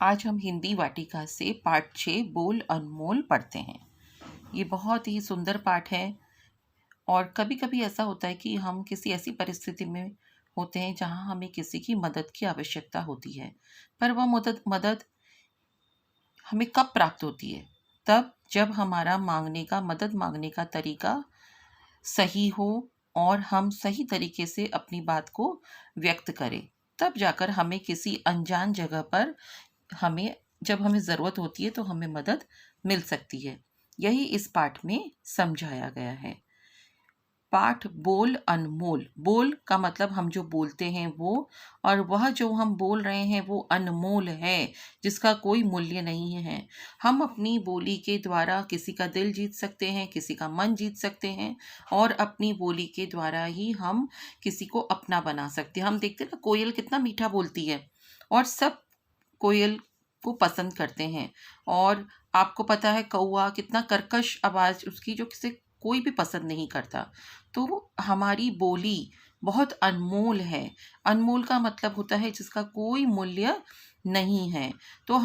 आज हम हिंदी वाटिका से पाठ 6 बोल अनमोल पढ़ते हैं। ये बहुत ही सुंदर पाठ है और कभी-कभी ऐसा होता है कि हम किसी ऐसी परिस्थिति में होते हैं जहाँ हमें किसी की मदद की आवश्यकता होती है। पर वह मदद मदद हमें कब प्राप्त होती है? तब जब हमारा मदद माँगने का तरीका सही हो और हम सही तरीके से अपनी बात को व्यक्त करें। तब जाकर हमें किसी अनजान जगह पर हमें जब हमें ज़रूरत होती है तो हमें मदद मिल सकती है। यही इस पाठ में समझाया गया है। पाठ बोल अनमोल। बोल का मतलब हम जो बोलते हैं वो, और वह जो हम बोल रहे हैं वो अनमोल है, जिसका कोई मूल्य नहीं है। हम अपनी बोली के द्वारा किसी का दिल जीत सकते हैं, किसी का मन जीत सकते हैं और अपनी बोली के द्वारा ही हम किसी को अपना बना सकते हैं। हम देखते हैं ना, कोयल कितना मीठा बोलती है और सब कोयल को पसंद करते हैं। और आपको पता है कौवा कितना कर्कश आवाज़ उसकी, जो किसे कोई भी पसंद नहीं करता। तो हमारी बोली बहुत अनमोल है। अनमोल का मतलब होता है जिसका कोई मूल्य नहीं है। तो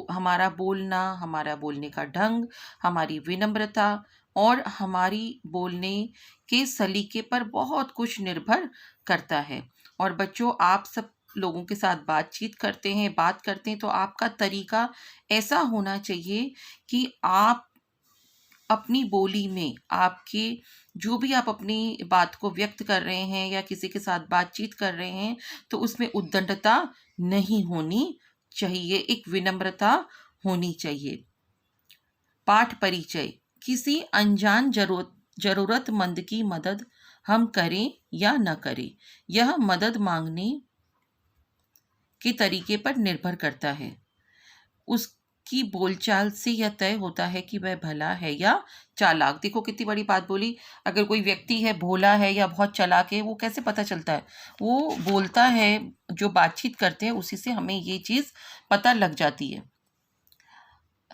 हमारा बोलना, हमारा बोलने का ढंग, हमारी विनम्रता और हमारी बोलने के सलीके पर बहुत कुछ निर्भर करता है। और बच्चों, आप सब लोगों के साथ बात करते हैं तो आपका तरीका ऐसा होना चाहिए कि आप अपनी बोली में आपके जो भी आप अपनी बात को व्यक्त कर रहे हैं या किसी के साथ बातचीत कर रहे हैं तो उसमें उद्दंडता नहीं होनी चाहिए, एक विनम्रता होनी चाहिए। पाठ परिचय। किसी अनजान जरूरतमंद की मदद हम करें या न करें, यह मदद मांगने के तरीके पर निर्भर करता है। उसकी बोलचाल से यह तय होता है कि वह भला है या चालाक। देखो कितनी बड़ी बात बोली। अगर कोई व्यक्ति है भोला है या बहुत चालाक है, वो कैसे पता चलता है? वो बोलता है, जो बातचीत करते हैं उसी से हमें ये चीज़ पता लग जाती है।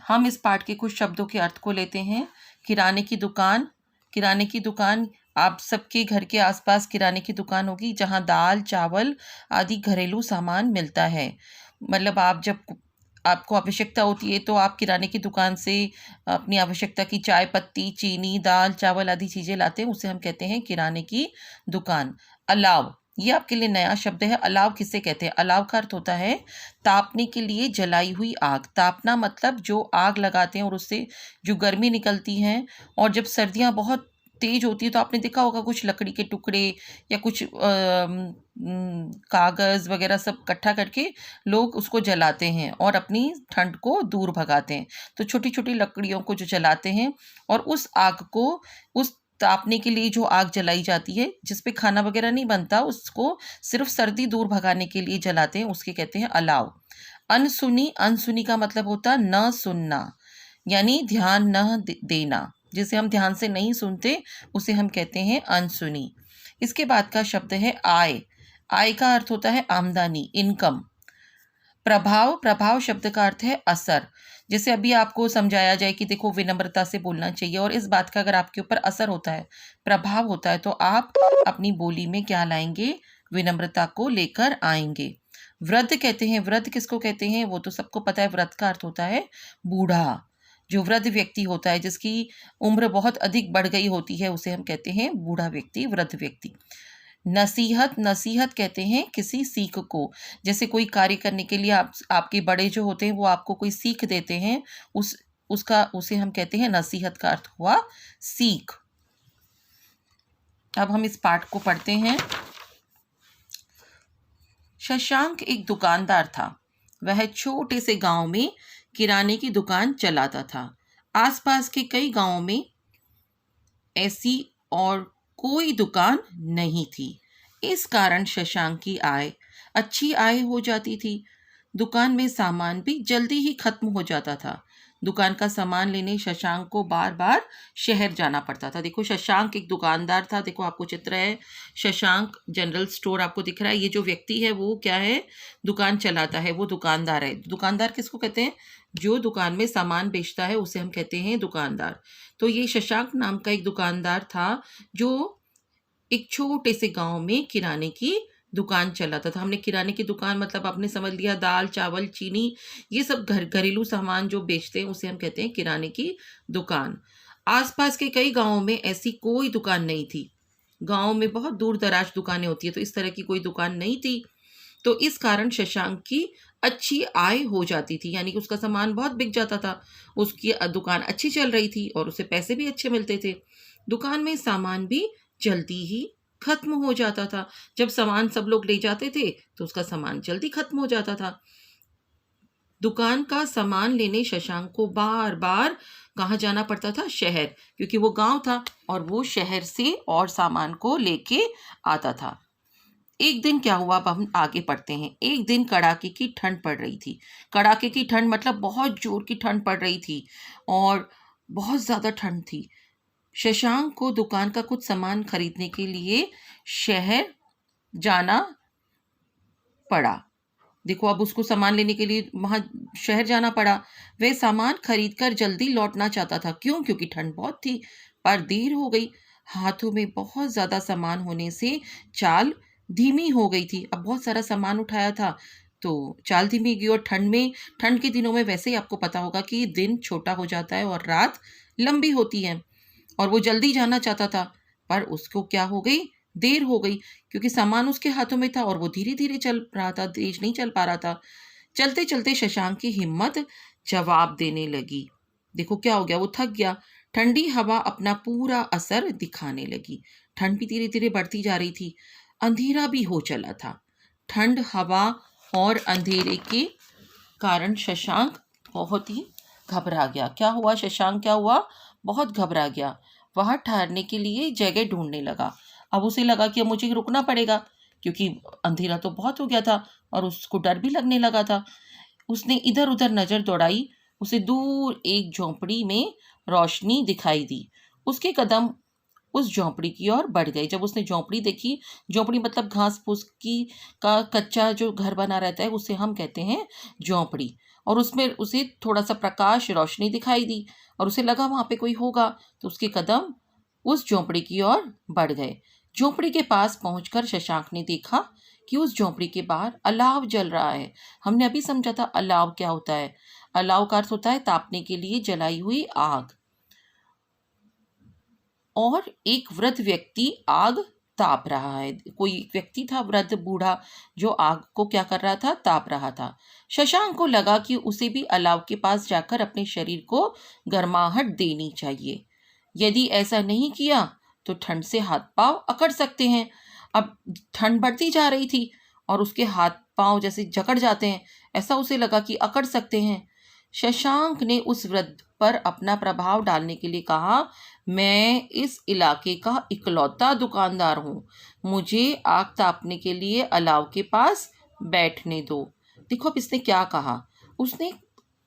हम इस पाठ के कुछ शब्दों के अर्थ को लेते हैं। किराने की दुकान। किराने की दुकान, आप सबके घर के आसपास किराने की दुकान होगी जहां दाल चावल आदि घरेलू सामान मिलता है। मतलब आपको आवश्यकता होती है तो आप किराने की दुकान से अपनी आवश्यकता की चाय पत्ती, चीनी, दाल चावल आदि चीज़ें लाते हैं, उसे हम कहते हैं किराने की दुकान। अलाव, ये आपके लिए नया शब्द है। अलाव किसे कहते हैं? अलाव का अर्थ होता है तापने के लिए जलाई हुई आग। तापना मतलब जो आग लगाते हैं और उससे जो गर्मी निकलती है। और जब सर्दियाँ बहुत तेज होती है तो आपने देखा होगा कुछ लकड़ी के टुकड़े या कुछ कागज़ वगैरह सब इकट्ठा करके लोग उसको जलाते हैं और अपनी ठंड को दूर भगाते हैं। तो छोटी छोटी लकड़ियों को जो जलाते हैं और उस आग को, उस तापने के लिए जो आग जलाई जाती है जिस पे खाना वगैरह नहीं बनता, उसको सिर्फ सर्दी दूर भगाने के लिए जलाते हैं, उसके कहते हैं अलाव। अनसुनी। अनसुनी का मतलब होता है न सुनना, यानी ध्यान न देना। जिसे हम ध्यान से नहीं सुनते उसे हम कहते हैं अनसुनी। इसके बाद का शब्द है आय। आय का अर्थ होता है आमदनी, इनकम। प्रभाव। प्रभाव शब्द का अर्थ है असर। जैसे अभी आपको समझाया जाए कि देखो विनम्रता से बोलना चाहिए और इस बात का अगर आपके ऊपर असर होता है, प्रभाव होता है, तो आप अपनी बोली में क्या लाएंगे? विनम्रता को लेकर आएंगे। वृद्ध कहते हैं। वृद्ध किसको कहते हैं? वो तो सबको पता है। वृद्ध का अर्थ होता है बूढ़ा। जो वृद्ध व्यक्ति होता है, जिसकी उम्र बहुत अधिक बढ़ गई होती है, उसे हम कहते हैं बूढ़ा व्यक्ति, वृद्ध व्यक्ति। नसीहत। नसीहत कहते हैं किसी सीख को। जैसे कोई कार्य करने के लिए आपके बड़े जो होते हैं वो आपको कोई सीख देते हैं, उसे हम कहते हैं नसीहत का अर्थ हुआ सीख। अब हम इस पाठ को पढ़ते हैं। शशांक एक दुकानदार था। वह छोटे से गांव में किराने की दुकान चलाता था। आसपास के कई गांवों में ऐसी और कोई दुकान नहीं थी। इस कारण शशांक की अच्छी आय हो जाती थी। दुकान में सामान भी जल्दी ही खत्म हो जाता था। दुकान का सामान लेने शशांक को बार बार शहर जाना पड़ता था। देखो, शशांक एक दुकानदार था। देखो आपको चित्र है, शशांक जनरल स्टोर आपको दिख रहा है। ये जो व्यक्ति है वो क्या है? दुकान चलाता है, वो दुकानदार है। दुकानदार किसको कहते हैं? जो दुकान में सामान बेचता है उसे हम कहते हैं दुकानदार। तो ये शशांक नाम का एक दुकानदार था जो एक छोटे से गांव में किराने की दुकान चलाता था। हमने किराने की दुकान मतलब आपने समझ लिया, दाल, चावल, चीनी, ये सब घरेलू सामान जो बेचते हैं उसे हम कहते हैं किराने की दुकान। आस-पास के कई गाँवों में ऐसी कोई दुकान नहीं थी। गाँव में बहुत दूर-दराज दुकानें होती हैं, तो इस तरह की कोई दुकान नहीं थी। तो इस कारण शशांक की अच्छी आय हो जाती थी, यानी कि उसका सामान बहुत बिक जाता था। उसकी दुकान अच्छी चल रही थी और उसे पैसे भी अच्छे मिलते थे। दुकान में सामान भी जल्दी ही खत्म हो जाता था। जब सामान सब लोग ले जाते थे, तो उसका सामान जल्दी खत्म हो जाता था। दुकान का सामान लेने शशांक को बार-बार कहाँ जाना पड़ता था? शहर, क्योंकि वो गाँव था और वो शहर से और सामान को लेके आता था। एक दिन क्या हुआ, अब हम आगे बढ़ते हैं। एक दिन कड़ाके की ठंड पड़ रही थी। कड़ाके की ठंड मतलब बहुत ज़ोर की ठंड पड़ रही थी और बहुत ज़्यादा ठंड थी। शशांक को दुकान का कुछ सामान खरीदने के लिए शहर जाना पड़ा। देखो, अब उसको सामान लेने के लिए वहाँ शहर जाना पड़ा। वह सामान खरीद कर जल्दी लौटना चाहता था। क्यों? क्योंकि ठंड बहुत थी, पर देर हो गई। हाथों में बहुत ज़्यादा सामान होने से चाल धीमी हो गई थी। अब बहुत सारा सामान उठाया था, तो चाल धीमी गई और ठंड के दिनों में वैसे ही आपको पता होगा कि दिन छोटा हो जाता है और रात लंबी होती है। और वो जल्दी जाना चाहता था, पर उसको क्या हो गई? देर हो गई, क्योंकि सामान उसके हाथों में था और वो धीरे-धीरे चल रहा था, तेज नहीं चल पा रहा था। चलते-चलते शशांक की हिम्मत जवाब देने लगी। देखो क्या हो गया, वो थक गया। ठंडी हवा अपना पूरा असर दिखाने लगी। ठंड भी धीरे-धीरे बढ़ती जा रही थी। अंधेरा भी हो चला था। ठंड, हवा और अंधेरे के कारण शशांक बहुत ही घबरा गया। क्या हुआ शशांक, क्या हुआ? बहुत घबरा गया। वह ठहरने के लिए जगह ढूँढने लगा। अब उसे लगा कि अब मुझे रुकना पड़ेगा, क्योंकि अंधेरा तो बहुत हो गया था और उसको डर भी लगने लगा था। उसने इधर-उधर नज़र दौड़ाई। उसे दूर एक झोंपड़ी में रोशनी दिखाई दी। उसके कदम उस झोंपड़ी की ओर बढ़ गए। जब उसने झोंपड़ी देखी, झोंपड़ी मतलब घास-फूस की का कच्चा जो घर बना रहता है, उसे हम कहते हैं झोंपड़ी। और उसमें उसे थोड़ा-सा प्रकाश, रोशनी दिखाई दी और उसे लगा वहाँ पे कोई होगा, तो उसके कदम उस झोंपड़ी की ओर बढ़ गए। झोंपड़ी के पास पहुंचकर शशांक ने देखा कि उस झोंपड़ी के बाहर अलाव जल रहा है। हमने अभी समझा था अलाव क्या होता है। अलाव का अर्थ होता है तापने के लिए जलाई हुई आग। और एक वृद्ध व्यक्ति आग ताप रहा है। कोई व्यक्ति था वृद्ध बूढ़ा, जो आग को क्या कर रहा था? ताप रहा था। शशांक को लगा कि उसे भी अलाव के पास जाकर अपने शरीर को गर्माहट देनी चाहिए। यदि ऐसा नहीं किया तो ठंड से हाथ पांव अकड़ सकते हैं। अब ठंड बढ़ती जा रही थी और उसके हाथ पांव जैसे जकड़ जाते हैं, ऐसा उसे लगा कि अकड़ सकते हैं। शशांक ने उस वृद्ध पर अपना प्रभाव डालने के लिए कहा, मैं इस इलाके का इकलौता दुकानदार हूँ। मुझे आग तापने के लिए अलाव के पास बैठने दो। देखो अब इसने क्या कहा। उसने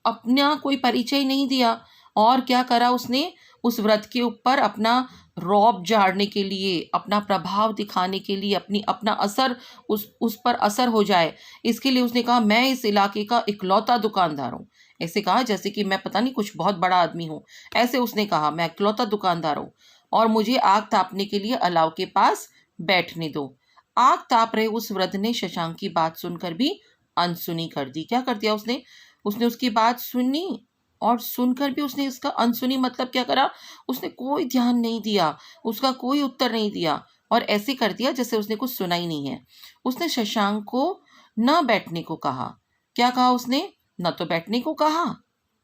अपना कोई परिचय नहीं दिया और क्या करा उसने? उस व्रत के ऊपर अपना रौब झाड़ने के लिए, अपना प्रभाव दिखाने के लिए, अपना असर उस पर असर हो जाए, इसके लिए उसने कहा, मैं इस इलाके का इकलौता दुकानदार हूँ। ऐसे कहा जैसे कि मैं पता नहीं कुछ बहुत बड़ा आदमी हूँ। ऐसे उसने कहा, मैं इकलौता दुकानदार हूँ और मुझे आग तापने के लिए अलाव के पास बैठने दो। आग ताप रहे उस वृद्ध ने शशांक की बात सुनकर भी अनसुनी कर दी। क्या कर दिया उसने? उसने उसकी बात सुनी और सुनकर भी उसने इसका अनसुनी मतलब क्या करा? उसने कोई ध्यान नहीं दिया, उसका कोई उत्तर नहीं दिया और ऐसे कर दिया जैसे उसने कुछ सुना ही नहीं है। उसने शशांक को न बैठने को कहा। क्या कहा उसने? न तो बैठने को कहा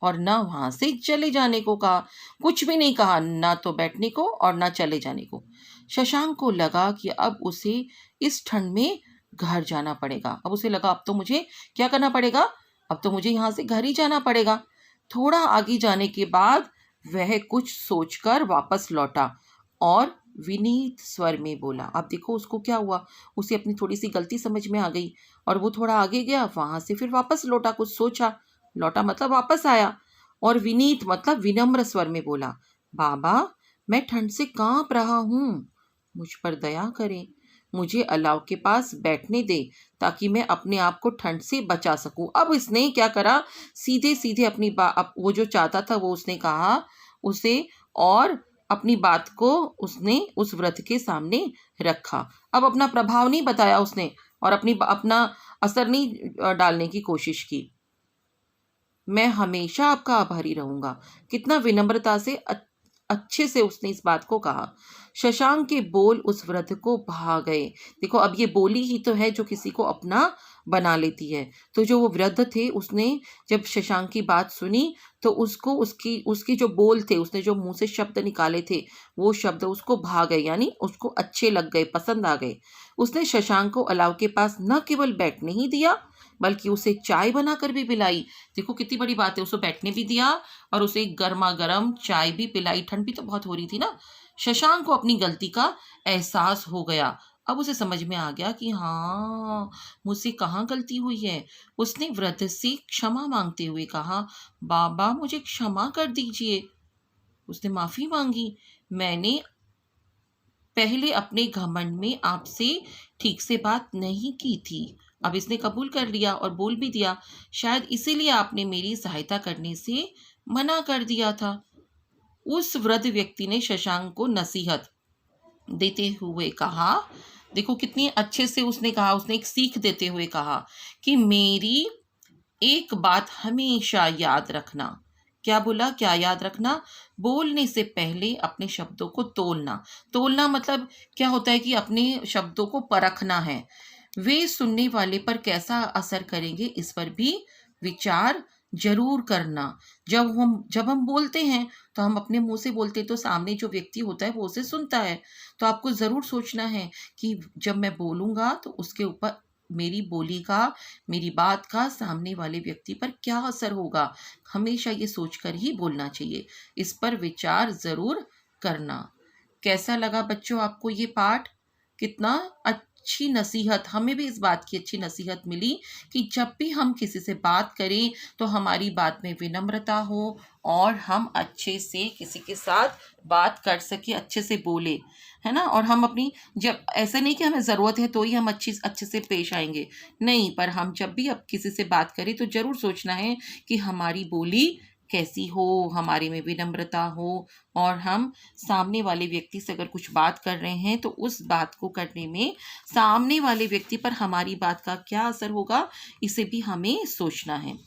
और न वहां से चले जाने को कहा। कुछ भी नहीं कहा, ना तो बैठने को और ना चले जाने को। शशांक को लगा कि अब उसे इस ठंड में घर जाना पड़ेगा। अब उसे लगा अब तो मुझे क्या करना पड़ेगा? अब तो मुझे यहाँ से घर ही जाना पड़ेगा। थोड़ा आगे जाने के बाद वह कुछ सोचकर वापस लौटा और विनीत स्वर में बोला। अब देखो उसको क्या हुआ, उसे अपनी थोड़ी सी गलती समझ में आ गई और वो थोड़ा आगे गया, वहां से फिर वापस लौटा, कुछ सोचा, लौटा मतलब वापस आया और विनीत मतलब विनम्र स्वर में बोला, बाबा मैं ठंड से कांप रहा हूँ, मुझ पर दया करें, मुझे अलाव के पास बैठने दे ताकि मैं अपने आप को ठंड से बचा सकूं। अब इसने क्या करा, सीधे सीधे वो जो चाहता था वो उसने कहा उसे और अपनी बात को उसने उस व्रत के सामने रखा। अब अपना प्रभाव नहीं बताया उसने, और अपना असर नहीं डालने की कोशिश की। मैं हमेशा आपका आभारी रहूंगा। कितना विनम्रता से अच्छे से उसने इस बात को कहा। शशांक के बोल उस वृद्ध को भा गए। देखो, अब ये बोली ही तो है जो किसी को अपना बना लेती है। तो जो वो वृद्ध थे, उसने जब शशांक की बात सुनी तो उसको उसकी उसके जो बोल थे, उसने जो मुंह से शब्द निकाले थे, वो शब्द उसको भा गए, यानी उसको अच्छे लग गए, पसंद आ गए। उसने शशांक को अलाव के पास न केवल बैठने ही दिया, बल्कि उसे चाय बनाकर भी पिलाई। देखो कितनी बड़ी बात है, उसे बैठने भी दिया और उसे गर्मा गर्म चाय भी पिलाई। ठंड भी तो बहुत हो रही थी ना। शशांक को अपनी गलती का एहसास हो गया। अब उसे समझ में आ गया कि हाँ, मुझसे कहाँ गलती हुई है। उसने वृद्ध से क्षमा मांगते हुए कहा, बाबा मुझे क्षमा कर दीजिए। उसने माफी मांगी। मैंने पहले अपने घमंड में आपसे ठीक से बात नहीं की थी। अब इसने कबूल कर लिया और बोल भी दिया, शायद इसीलिए आपने मेरी सहायता करने से मना कर दिया था। उस वृद्ध व्यक्ति ने शशांक को नसीहत देते हुए कहा, देखो कितनी अच्छे से उसने कहा, उसने एक सीख देते हुए कहा कि मेरी एक बात हमेशा याद रखना। क्या बोला? क्या याद रखना? बोलने से पहले अपने शब्दों को तोलना। तोलना मतलब क्या होता है कि अपने शब्दों को परखना है। वे सुनने वाले पर कैसा असर करेंगे, इस पर भी विचार जरूर करना। जब हम बोलते हैं तो हम अपने मुंह से बोलते हैं, तो सामने जो व्यक्ति होता है वो उसे सुनता है। तो आपको जरूर सोचना है कि जब मैं बोलूंगा तो उसके ऊपर मेरी बोली का, मेरी बात का सामने वाले व्यक्ति पर क्या असर होगा। हमेशा ये सोचकर ही बोलना चाहिए। इस पर विचार जरूर करना। कैसा लगा बच्चों आपको ये पाठ? कितना अच्छी नसीहत, हमें भी इस बात की अच्छी नसीहत मिली कि जब भी हम किसी से बात करें तो हमारी बात में विनम्रता हो और हम अच्छे से किसी के साथ बात कर सके, अच्छे से बोले, है ना। और हम अपनी, जब ऐसा नहीं कि हमें ज़रूरत है तो ही हम अच्छे से पेश आएंगे, नहीं, पर हम जब भी अब किसी से बात करें तो ज़रूर सोचना है कि हमारी बोली कैसी हो, हमारे में विनम्रता हो, और हम सामने वाले व्यक्ति से अगर कुछ बात कर रहे हैं तो उस बात को करने में सामने वाले व्यक्ति पर हमारी बात का क्या असर होगा, इसे भी हमें सोचना है।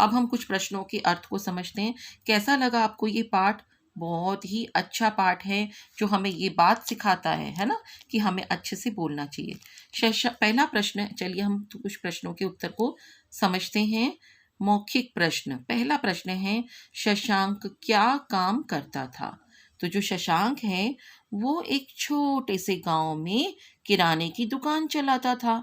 अब हम कुछ प्रश्नों के अर्थ को समझते हैं। कैसा लगा आपको ये पाठ? बहुत ही अच्छा पाठ है जो हमें ये बात सिखाता है ना, कि हमें अच्छे से बोलना चाहिए। पहला प्रश्न, चलिए हम कुछ प्रश्नों के उत्तर को समझते हैं। मौखिक प्रश्न। पहला प्रश्न है, शशांक क्या काम करता था? तो जो शशांक है वो एक छोटे से गांव में किराने की दुकान चलाता था।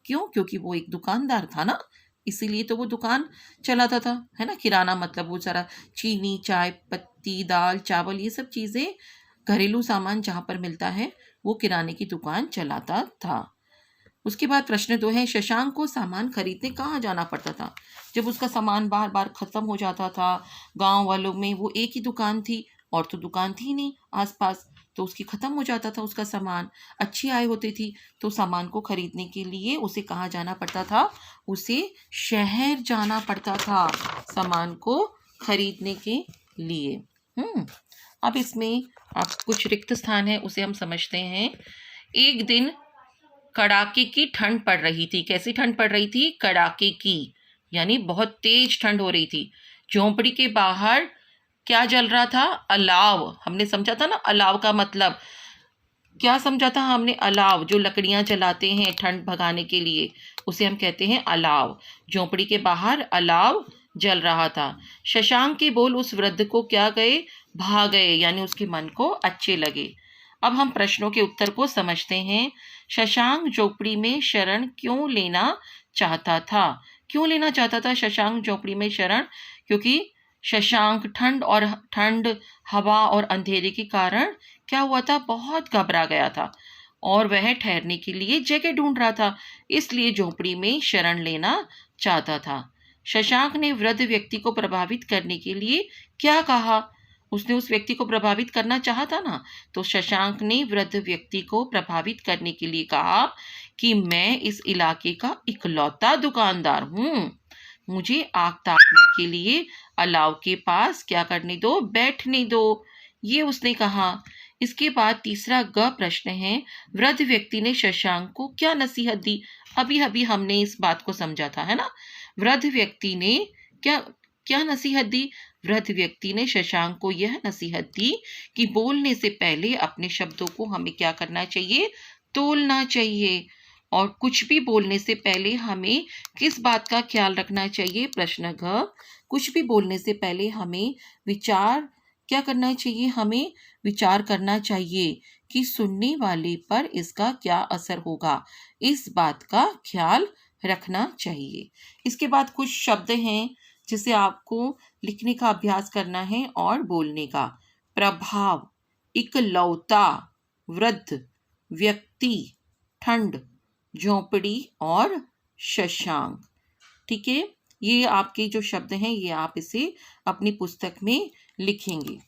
क्यों? क्योंकि वो एक दुकानदार था ना, इसीलिए तो वो दुकान चलाता था, है ना। किराना मतलब वो सारा चीनी, चाय पत्ती, दाल चावल, ये सब चीज़ें, घरेलू सामान जहाँ पर मिलता है, वो किराने की दुकान चलाता था। उसके बाद प्रश्न 2 है, शशांक को सामान खरीदने कहाँ जाना पड़ता था? जब उसका सामान बार बार खत्म हो जाता था, गांव वालों में वो एक ही दुकान थी और तो दुकान थी नहीं आसपास, तो उसकी खत्म हो जाता था उसका सामान, अच्छी आय होती थी, तो सामान को खरीदने के लिए उसे कहाँ जाना पड़ता था? उसे शहर जाना पड़ता था सामान को खरीदने के लिए। अब इसमें अब कुछ रिक्त स्थान है, उसे हम समझते हैं। एक दिन कड़ाके की ठंड पड़ रही थी। कैसी ठंड पड़ रही थी? कड़ाके की, यानी बहुत तेज ठंड हो रही थी। झोंपड़ी के बाहर क्या जल रहा था? अलाव। हमने समझा था ना अलाव का मतलब क्या समझा था हमने? अलाव, जो लकड़ियां जलाते हैं ठंड भगाने के लिए, उसे हम कहते हैं अलाव। झोंपड़ी के बाहर अलाव जल रहा था। शशांक के बोल उस वृद्ध को क्या गए? भा गए, यानी उसके मन को अच्छे लगे। अब हम प्रश्नों के उत्तर को समझते हैं। शशांक झोपड़ी में शरण क्यों लेना चाहता था? क्यों लेना चाहता था शशांक झोपड़ी में शरण? क्योंकि शशांक ठंड, हवा और अंधेरे के कारण क्या हुआ था? बहुत घबरा गया था और वह ठहरने के लिए जगह ढूंढ रहा था, इसलिए झोपड़ी में शरण लेना चाहता था। शशांक ने वृद्ध व्यक्ति को प्रभावित करने के लिए क्या कहा? उसने उस व्यक्ति को प्रभावित करना चाहा था ना, तो शशांक ने वृद्ध व्यक्ति को प्रभावित करने के लिए कहा कि मैं इस इलाके का इकलौता दुकानदार हूँ, मुझे आग तापने के लिए अलाव के पास क्या करने दो? बैठने दो। ये उसने कहा। इसके बाद तीसरा ग प्रश्न है, वृद्ध व्यक्ति ने शशांक को क्या नसीहत दी। अभी अभी हमने इस बात को समझा था, है ना। वृद्ध व्यक्ति ने क्या क्या नसीहत दी। वृद्ध व्यक्ति ने शशांक को यह नसीहत दी कि बोलने से पहले अपने शब्दों को हमें क्या करना चाहिए, तोलना चाहिए। और कुछ भी बोलने से पहले हमें किस बात का ख्याल रखना चाहिए। प्रश्न घ, कुछ भी बोलने से पहले हमें विचार क्या करना चाहिए, हमें विचार करना चाहिए कि सुनने वाले पर इसका क्या असर होगा, इस बात का ख्याल रखना चाहिए। इसके बाद कुछ शब्द हैं जिसे आपको लिखने का अभ्यास करना है और बोलने का। प्रभाव, इकलौता, वृद्ध, व्यक्ति, ठंड, झोंपड़ी और शशांक। ठीक है, ये आपके जो शब्द हैं ये आप इसे अपनी पुस्तक में लिखेंगे।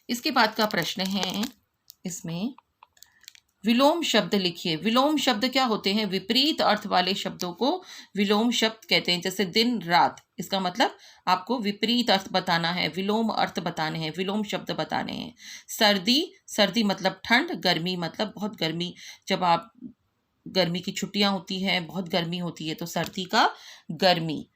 इसके बाद का प्रश्न है, इसमें विलोम शब्द लिखिए। विलोम शब्द क्या होते हैं, विपरीत अर्थ वाले शब्दों को विलोम शब्द कहते हैं। जैसे दिन रात, इसका मतलब आपको विपरीत अर्थ बताना है, विलोम अर्थ बताने हैं, विलोम शब्द बताने हैं। सर्दी, सर्दी मतलब ठंड, गर्मी मतलब बहुत गर्मी, जब आप गर्मी की छुट्टियां होती हैं, बहुत गर्मी होती है तो सर्दी का गर्मी।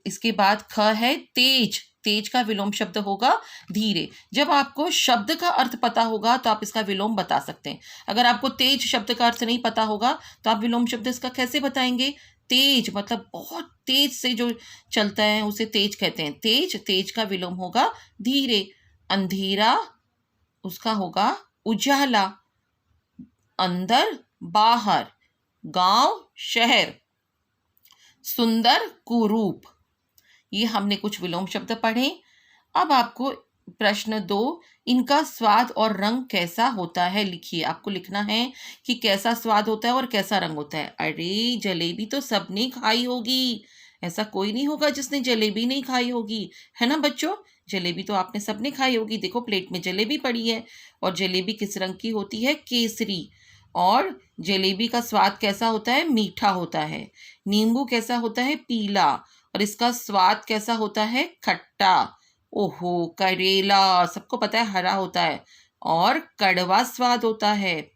इसके बाद ख है तेज, तेज का विलोम शब्द होगा धीरे। जब आपको शब्द का अर्थ पता होगा तो आप इसका विलोम बता सकते हैं। अगर आपको तेज शब्द का अर्थ नहीं पता होगा तो आप विलोम शब्द इसका कैसे बताएंगे। तेज मतलब बहुत तेज से जो चलता है उसे तेज कहते हैं। तेज, तेज का विलोम होगा धीरे। अंधेरा, उसका होगा उजाला। अंदर, बाहर, गांव, शहर, सुंदर, कुरूप। ये हमने कुछ विलोम शब्द पढ़े। अब आपको प्रश्न 2, इनका स्वाद और रंग कैसा होता है लिखिए। आपको लिखना है कि कैसा स्वाद होता है और कैसा रंग होता है। अरे जलेबी तो सबने खाई होगी, ऐसा कोई नहीं होगा जिसने जलेबी नहीं खाई होगी, है ना बच्चों। जलेबी तो आपने सबने खाई होगी। देखो प्लेट में जलेबी पड़ी है और जलेबी किस रंग की होती है, केसरी। और जलेबी का स्वाद कैसा होता है, मीठा होता है। नींबू कैसा होता है, पीला, और इसका स्वाद कैसा होता है, खट्टा। ओहो, करेला सबको पता है हरा होता है और कड़वा स्वाद होता है।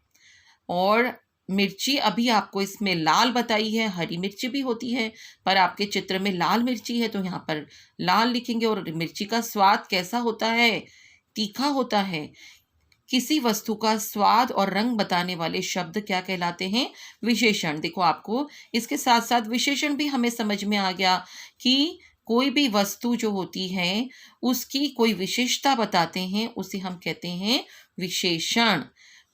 और मिर्ची अभी आपको इसमें लाल बताई है, हरी मिर्ची भी होती है, पर आपके चित्र में लाल मिर्ची है तो यहाँ पर लाल लिखेंगे। और मिर्ची का स्वाद कैसा होता है, तीखा होता है। किसी वस्तु का स्वाद और रंग बताने वाले शब्द क्या कहलाते हैं, विशेषण। देखो आपको इसके साथ साथ विशेषण भी हमें समझ में आ गया कि कोई भी वस्तु जो होती है उसकी कोई विशेषता बताते हैं, उसे हम कहते हैं विशेषण।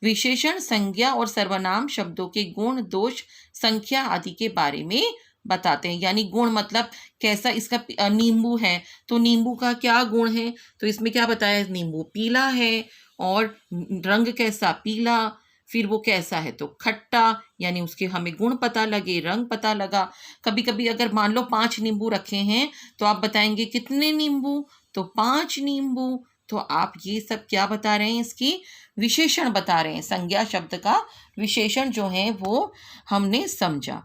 विशेषण संज्ञा और सर्वनाम शब्दों के गुण, दोष, संख्या आदि के बारे में बताते हैं। यानी गुण मतलब कैसा, इसका नींबू है तो नींबू का क्या गुण है, तो इसमें क्या बताया, नींबू पीला है और रंग कैसा, पीला। फिर वो कैसा है तो खट्टा, यानी उसके हमें गुण पता लगे, रंग पता लगा। कभी कभी अगर मान लो 5 नींबू रखे हैं तो आप बताएंगे कितने नींबू, तो 5 नींबू। तो आप ये सब क्या बता रहे हैं, इसकी विशेषण बता रहे हैं। संज्ञा शब्द का विशेषण जो है वो हमने समझा।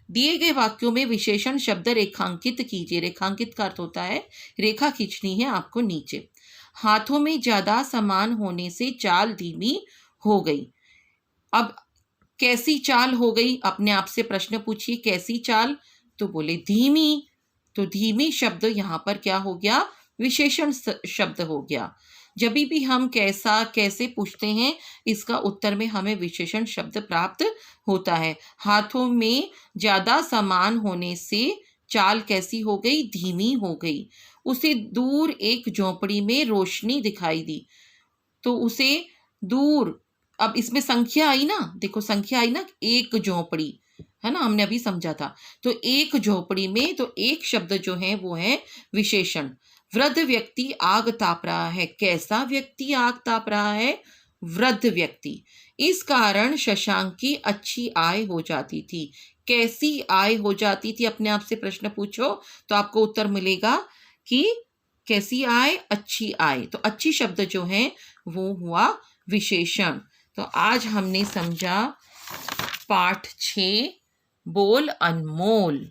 दिए गए वाक्यों में विशेषण शब्द रेखांकित कीजिए। रेखांकित का अर्थ होता है रेखा खींचनी है आपको नीचे। हाथों में ज्यादा सामान होने से चाल धीमी हो गई। अब कैसी चाल हो गई, अपने आप से प्रश्न पूछिए, कैसी चाल, तो बोले धीमी। तो धीमी शब्द यहाँ पर क्या हो गया, विशेषण शब्द हो गया। जब भी हम कैसा, कैसे पूछते हैं, इसका उत्तर में हमें विशेषण शब्द प्राप्त होता है। हाथों में ज्यादा सामान होने से चाल कैसी हो गई, धीमी हो गई। उसे दूर एक झोंपड़ी में रोशनी दिखाई दी, तो उसे दूर, अब इसमें संख्या आई ना, देखो संख्या आई ना, एक झोंपड़ी है ना, हमने अभी समझा था। तो एक झोंपड़ी में, तो एक शब्द जो है वो है विशेषण। वृद्ध व्यक्ति आग ताप रहा है। कैसा व्यक्ति आग ताप रहा है, वृद्ध व्यक्ति। इस कारण शशांक की अच्छी आय हो जाती थी। कैसी आय हो जाती थी, अपने आप से प्रश्न पूछो तो आपको उत्तर मिलेगा कि कैसी आय, अच्छी आय। तो अच्छी शब्द जो है वो हुआ विशेषण। तो आज हमने समझा पाठ 6 बोल अनमोल।